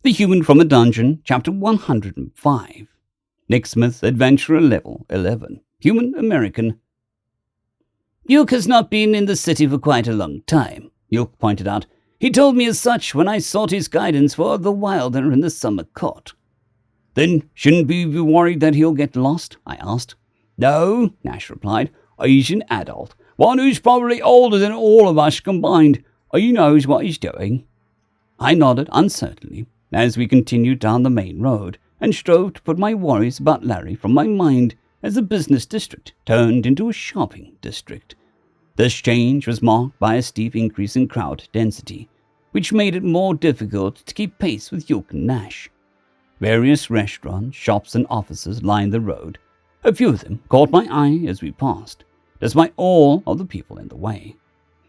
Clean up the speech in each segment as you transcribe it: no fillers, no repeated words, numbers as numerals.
The Human from a Dungeon, Chapter 105. Nick Smith, Adventurer Level 11. Human American. Yuk has not been in the city for quite a long time, Yuk pointed out. He told me as such when I sought his guidance for the Wilder in the summer court. Then shouldn't we be worried that he'll get lost? I asked. No, Nash replied. He's an adult, one who's probably older than all of us combined. He knows what he's doing. I nodded uncertainly as we continued down the main road and strove to put my worries about Larry from my mind as the business district turned into a shopping district. This change was marked by a steep increase in crowd density, which made it more difficult to keep pace with Yuk and Nash. Various restaurants, shops, and offices lined the road. A few of them caught my eye as we passed, despite all of the people in the way.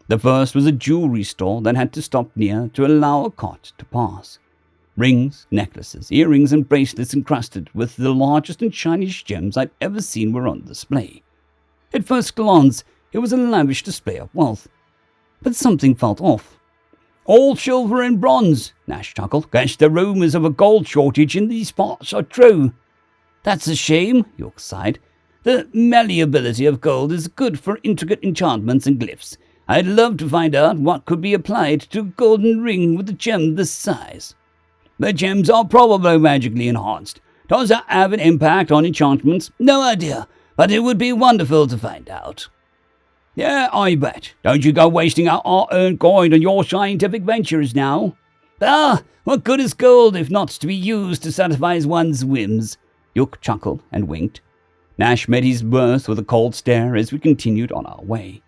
The first was a jewelry store that had to stop near to allow a cart to pass. Rings, necklaces, earrings, and bracelets encrusted with the largest and shiniest gems I'd ever seen were on display. At first glance, it was a lavish display of wealth. But something felt off. All silver and bronze, Nash chuckled. Guess the rumors of a gold shortage in these parts are true. That's a shame, Yuk sighed. The malleability of gold is good for intricate enchantments and glyphs. I'd love to find out what could be applied to a golden ring with a gem this size. The gems are probably magically enhanced. Does that have an impact on enchantments? No idea, but it would be wonderful to find out. Yeah, I bet. Don't you go wasting our hard-earned coin on your scientific ventures now. What good is gold if not to be used to satisfy one's whims? Yuk chuckled and winked. Nash met his mirth with a cold stare as we continued on our way.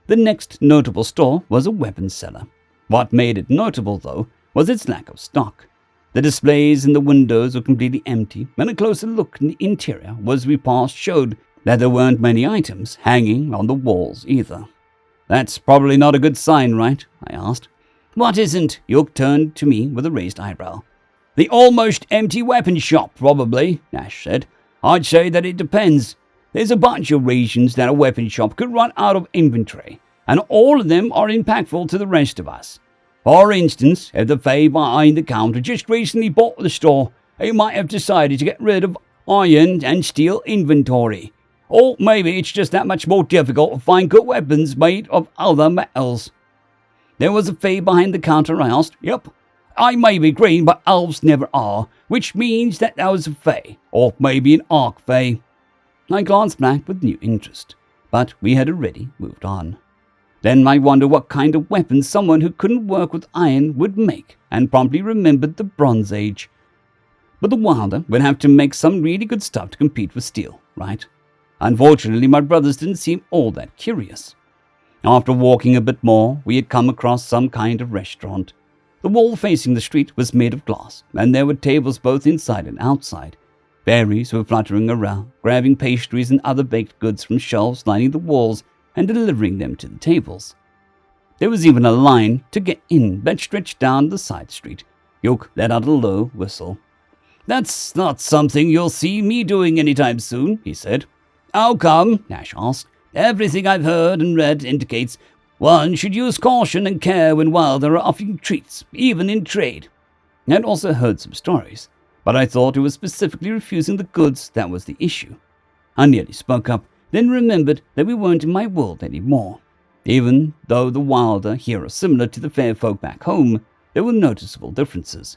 The next notable store was a weapons seller. What made it notable, though, was its lack of stock. The displays in the windows were completely empty, and a closer look in the interior as we passed showed that there weren't many items hanging on the walls either. That's probably not a good sign, right? I asked. What isn't? Yuk turned to me with a raised eyebrow. The almost empty weapons shop, probably, Nash said. I'd say that it depends. There's a bunch of reasons that a weapons shop could run out of inventory, and all of them are impactful to the rest of us. For instance, if the Fae behind the counter just recently bought the store, he might have decided to get rid of iron and steel inventory. Or maybe it's just that much more difficult to find good weapons made of other metals. There was a Fae behind the counter, I asked. Yep. I may be green, but elves never are, which means that there was a Fae, or maybe an Arc-Fae. I glanced back with new interest, but we had already moved on. Then I wondered what kind of weapons someone who couldn't work with iron would make, and promptly remembered the Bronze Age. But the Wilder would have to make some really good stuff to compete with steel, right? Unfortunately, my brothers didn't seem all that curious. After walking a bit more, we had come across some kind of restaurant. The wall facing the street was made of glass, and there were tables both inside and outside. Fairies were fluttering around, grabbing pastries and other baked goods from shelves lining the walls and delivering them to the tables. There was even a line to get in that stretched down the side street. Yuk let out a low whistle. That's not something you'll see me doing anytime soon, he said. How come? Nash asked. Everything I've heard and read indicates one should use caution and care when Wilder are offering treats, even in trade. I'd also heard some stories, but I thought it was specifically refusing the goods that was the issue. I nearly spoke up, then remembered that we weren't in my world anymore. Even though the Wilder here are similar to the fair folk back home, there were noticeable differences.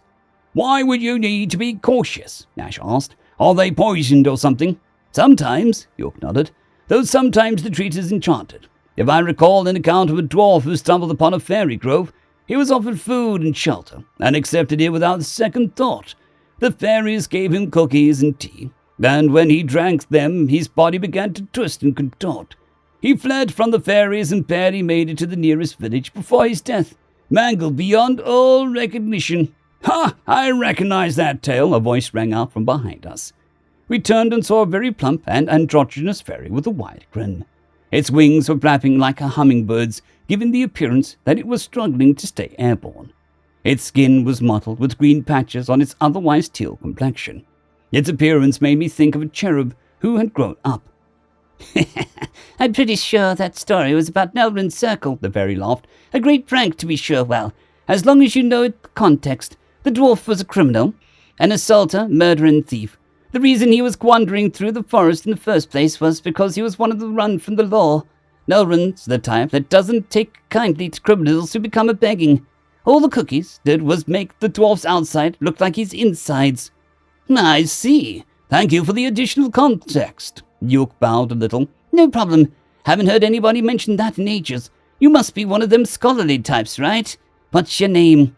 Why would you need to be cautious? Nash asked. Are they poisoned or something? Sometimes, Yuk nodded, though sometimes the treat is enchanted. If I recall an account of a dwarf who stumbled upon a fairy grove, he was offered food and shelter, and accepted it without a second thought. The fairies gave him cookies and tea, and when he drank them, his body began to twist and contort. He fled from the fairies and barely made it to the nearest village before his death, mangled beyond all recognition. Ha! I recognize that tale, a voice rang out from behind us. We turned and saw a very plump and androgynous fairy with a wide grin. Its wings were flapping like a hummingbird's, giving the appearance that it was struggling to stay airborne. Its skin was mottled with green patches on its otherwise teal complexion. Its appearance made me think of a cherub who had grown up. I'm pretty sure that story was about Nelryn's Circle, the fairy laughed. A great prank, to be sure. Well, as long as you know the context. The dwarf was a criminal, an assaulter, murderer, and thief. The reason he was wandering through the forest in the first place was because he was one of the run from the law. Nelrun's the type that doesn't take kindly to criminals who become a begging. All the cookies did was make the dwarf's outside look like his insides. I see. Thank you for the additional context. York bowed a little. No problem. Haven't heard anybody mention that in ages. You must be one of them scholarly types, right? What's your name?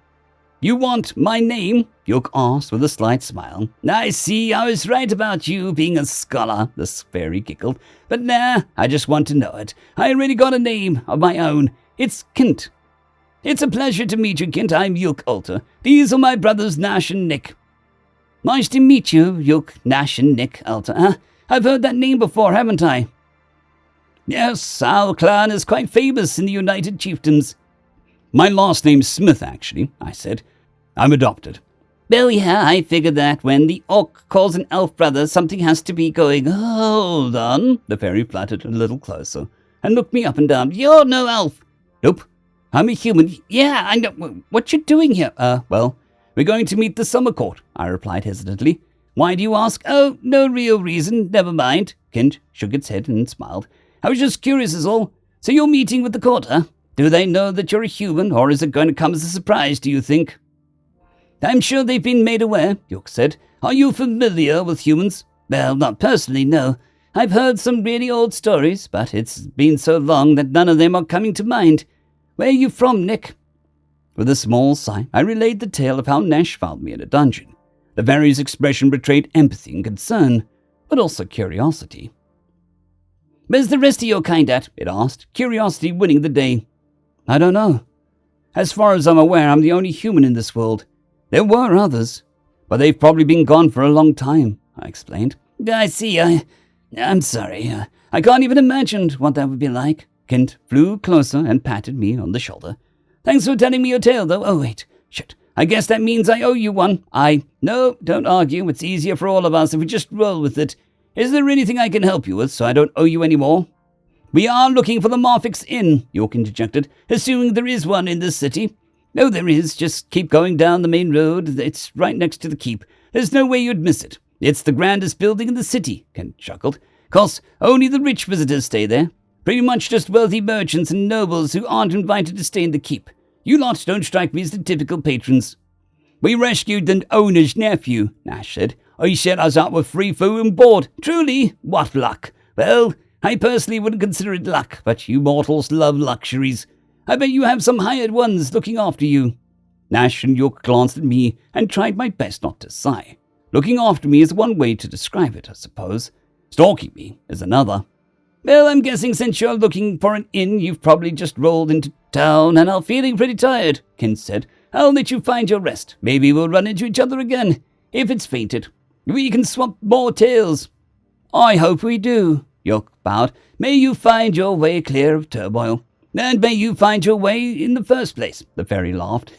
You want my name? York asked with a slight smile. I see, I was right about you being a scholar, the fairy giggled. But nah, I just want to know it. I already got a name of my own. It's Kint. It's a pleasure to meet you, Kint. I'm York Alter. These are my brothers Nash and Nick. Nice to meet you, York, Nash and Nick Alter. I've heard that name before, haven't I? Yes, our clan is quite famous in the United Chieftains. My last name's Smith, actually, I said. I'm adopted. Well, yeah, I figured that when the orc calls an elf brother, something has to be going. Hold on. The fairy fluttered a little closer and looked me up and down. You're no elf. Nope. I'm a human. Yeah, I know. What you doing here? Well, we're going to meet the summer court, I replied hesitantly. Why do you ask? Oh, no real reason. Never mind. Kent shook its head and smiled. I was just curious is all. So you're meeting with the court, huh? Do they know that you're a human, or is it going to come as a surprise, do you think? I'm sure they've been made aware, York said. Are you familiar with humans? Well, not personally, no. I've heard some really old stories, but it's been so long that none of them are coming to mind. Where are you from, Nick? With a small sigh, I relayed the tale of how Nash found me in a dungeon. The fairy's expression betrayed empathy and concern, but also curiosity. Where's the rest of your kind at? It asked, curiosity winning the day. I don't know. As far as I'm aware, I'm the only human in this world. There were others, but they've probably been gone for a long time, I explained. I see. I'm sorry. I can't even imagine what that would be like. Kent flew closer and patted me on the shoulder. Thanks for telling me your tale, though. Oh, wait. Shit. I guess that means I owe you one. No, don't argue. It's easier for all of us if we just roll with it. Is there anything I can help you with so I don't owe you any more? We are looking for the Marfix Inn, York interjected, assuming there is one in this city. No, there is. Just keep going down the main road. It's right next to the keep. There's no way you'd miss it. It's the grandest building in the city, Kent chuckled. Course, only the rich visitors stay there. Pretty much just wealthy merchants and nobles who aren't invited to stay in the keep. You lot don't strike me as the typical patrons. We rescued the owner's nephew, Nash said. He set us up with free food and board. Truly, what luck. Well, I personally wouldn't consider it luck, but you mortals love luxuries. I bet you have some hired ones looking after you. Nash and York glanced at me and tried my best not to sigh. Looking after me is one way to describe it, I suppose. Stalking me is another. Well, I'm guessing since you're looking for an inn, you've probably just rolled into town and are feeling pretty tired, Kent said. I'll let you find your rest. Maybe we'll run into each other again. If it's fainted, we can swap more tales. I hope we do, York bowed. May you find your way clear of turmoil. And may you find your way in the first place, the fairy laughed.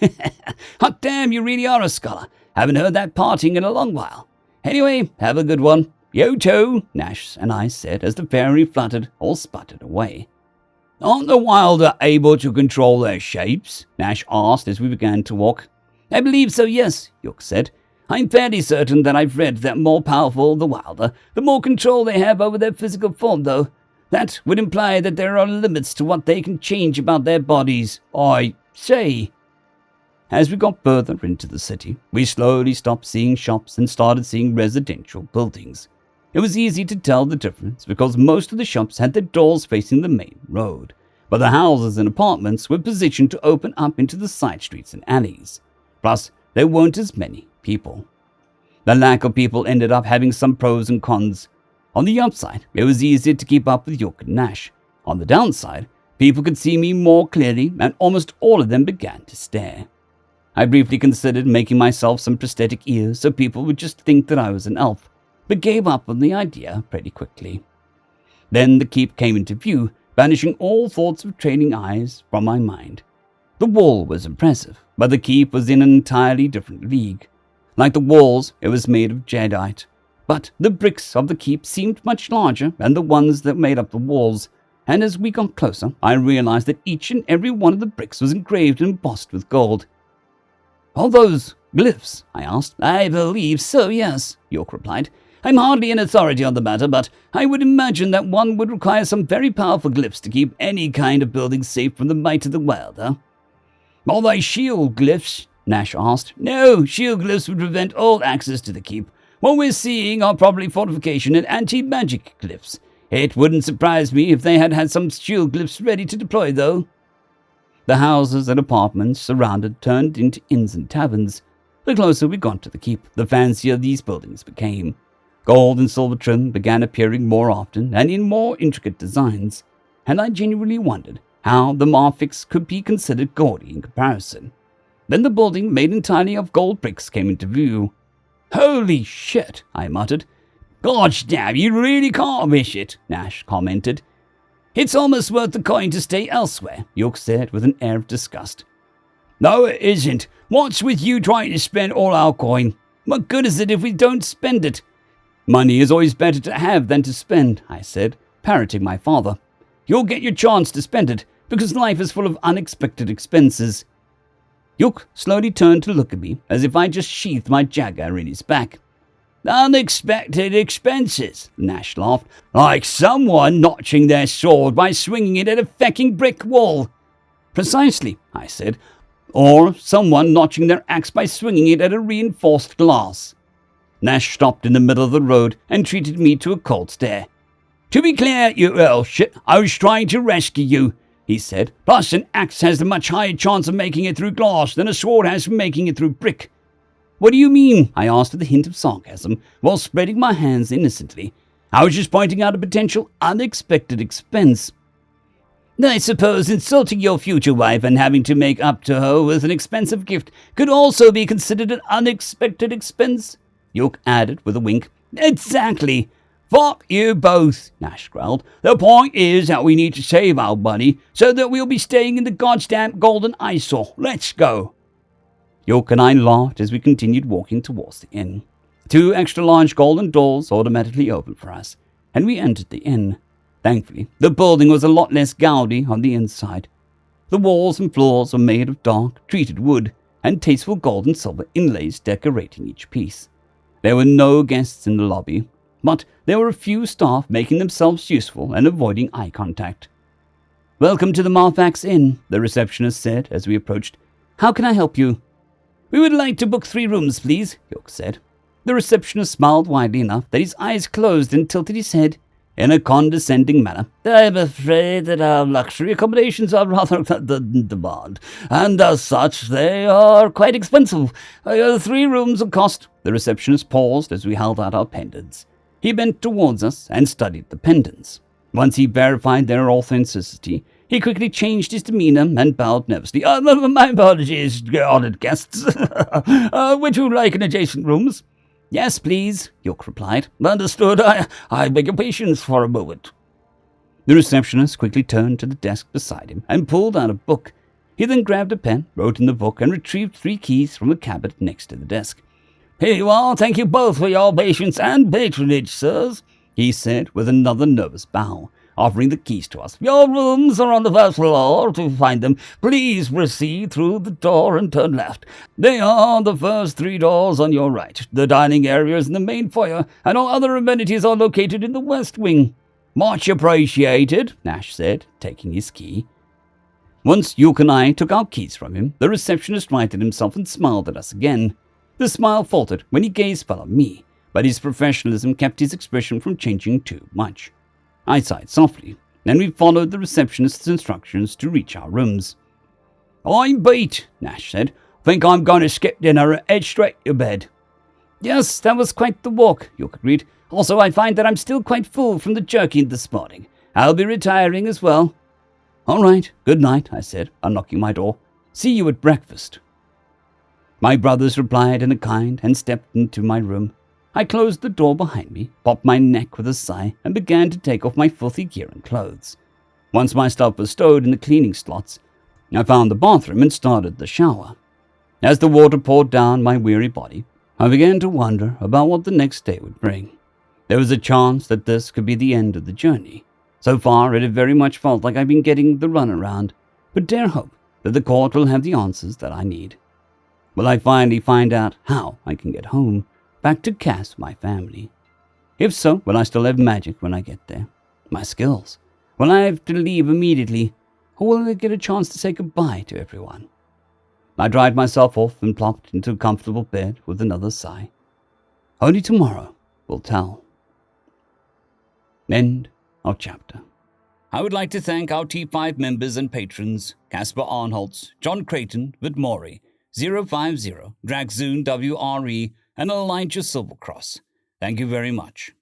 Hot damn, you really are a scholar. Haven't heard that parting in a long while. Anyway, have a good one. Yo-to, Nash and I said as the fairy fluttered or sputtered away. Aren't the wilder able to control their shapes? Nash asked as we began to walk. I believe so, yes, York said. I'm fairly certain that I've read that more powerful the wilder, the more control they have over their physical form, though. That would imply that there are limits to what they can change about their bodies, I say. As we got further into the city, we slowly stopped seeing shops and started seeing residential buildings. It was easy to tell the difference because most of the shops had their doors facing the main road, but the houses and apartments were positioned to open up into the side streets and alleys. Plus, there weren't as many people. The lack of people ended up having some pros and cons. On the upside, it was easier to keep up with York and Nash. On the downside, people could see me more clearly, and almost all of them began to stare. I briefly considered making myself some prosthetic ears so people would just think that I was an elf, but gave up on the idea pretty quickly. Then the keep came into view, banishing all thoughts of training eyes from my mind. The wall was impressive, but the keep was in an entirely different league. Like the walls, it was made of jadeite, but the bricks of the keep seemed much larger than the ones that made up the walls, and as we got closer, I realized that each and every one of the bricks was engraved and embossed with gold. Are those Glyphs? I asked. I believe so, yes, York replied. I'm hardly an authority on the matter, but I would imagine that one would require some very powerful glyphs to keep any kind of building safe from the might of the wild, huh? Are they shield glyphs? Nash asked. No, shield glyphs would prevent all access to the keep. What we're seeing are probably fortification and anti-magic glyphs. It wouldn't surprise me if they had some shield glyphs ready to deploy, though. The houses and apartments surrounded turned into inns and taverns. The closer we got to the keep, the fancier these buildings became. Gold and silver trim began appearing more often and in more intricate designs, and I genuinely wondered how the Marfix could be considered gaudy in comparison. Then the building made entirely of gold bricks came into view. Holy shit, I muttered. Gosh damn, you really can't miss it, Nash commented. It's almost worth the coin to stay elsewhere, York said with an air of disgust. No, it isn't. What's with you trying to spend all our coin? What good is it if we don't spend it? Money is always better to have than to spend, I said, parroting my father. You'll get your chance to spend it, because life is full of unexpected expenses. York slowly turned to look at me, as if I just sheathed my dagger in his back. Unexpected expenses, Nash laughed, like someone notching their sword by swinging it at a fecking brick wall. Precisely, I said, or someone notching their axe by swinging it at a reinforced glass. Nash stopped in the middle of the road and treated me to a cold stare. To be clear, you little shit, I was trying to rescue you, he said. Plus, an axe has a much higher chance of making it through glass than a sword has of making it through brick. What do you mean? I asked with a hint of sarcasm, while spreading my hands innocently. I was just pointing out a potential unexpected expense. I suppose insulting your future wife and having to make up to her with an expensive gift could also be considered an unexpected expense, York added with a wink. Exactly. Fuck you both, Nash growled. The point is that we need to save our money so that we'll be staying in the goddamn golden eyesore. Let's go. York and I laughed as we continued walking towards the inn. 2 extra-large golden doors automatically opened for us, and we entered the inn. Thankfully, the building was a lot less gaudy on the inside. The walls and floors were made of dark, treated wood, and tasteful gold and silver inlays decorating each piece. There were no guests in the lobby, but there were a few staff making themselves useful and avoiding eye contact. Welcome to the Marfax Inn, the receptionist said as we approached. How can I help you? We would like to book 3 rooms, please, York said. The receptionist smiled widely enough that his eyes closed and tilted his head in a condescending manner. I'm afraid that our luxury accommodations are rather in demand, and as such they are quite expensive. 3 rooms will cost. The receptionist paused as we held out our pendants. He bent towards us and studied the pendants. Once he verified their authenticity, he quickly changed his demeanor and bowed nervously. My apologies, honored guests. Would you like an adjacent rooms? Yes, please, York replied. Understood. I beg your patience for a moment. The receptionist quickly turned to the desk beside him and pulled out a book. He then grabbed a pen, wrote in the book, and retrieved 3 keys from a cabinet next to the desk. Here you are. Thank you both for your patience and patronage, sirs, he said with another nervous bow, offering the keys to us. Your rooms are on the 1st floor. To find them, please proceed through the door and turn left. They are the first 3 doors on your right. The dining area is in the main foyer, and all other amenities are located in the west wing. Much appreciated, Nash said, taking his key. Once York and I took our keys from him, the receptionist righted himself and smiled at us again. The smile faltered when he gaze fell on me, but his professionalism kept his expression from changing too much. I sighed softly, and we followed the receptionist's instructions to reach our rooms. I'm beat, Nash said. Think I'm going to skip dinner and head straight to bed. Yes, that was quite the walk, York agreed. Also, I find that I'm still quite full from the jerky this morning. I'll be retiring as well. All right, good night, I said, unlocking my door. See you at breakfast. My brothers replied in a kind and stepped into my room. I closed the door behind me, popped my neck with a sigh, and began to take off my filthy gear and clothes. Once my stuff was stowed in the cleaning slots, I found the bathroom and started the shower. As the water poured down my weary body, I began to wonder about what the next day would bring. There was a chance that this could be the end of the journey. So far, it had very much felt like I've been getting the runaround, but dare hope that the court will have the answers that I need. Will I finally find out how I can get home, back to Cass, my family? If so, will I still have magic when I get there? My skills? Will I have to leave immediately, or will I get a chance to say goodbye to everyone? I dried myself off and plopped into a comfortable bed with another sigh. Only tomorrow will tell. End of chapter. I would like to thank our T5 members and patrons, Casper Arnholtz, Jon Creighton, W.R.E, 050, Dragzoon W.R.E, and Elijah Silvercross. Thank you very much.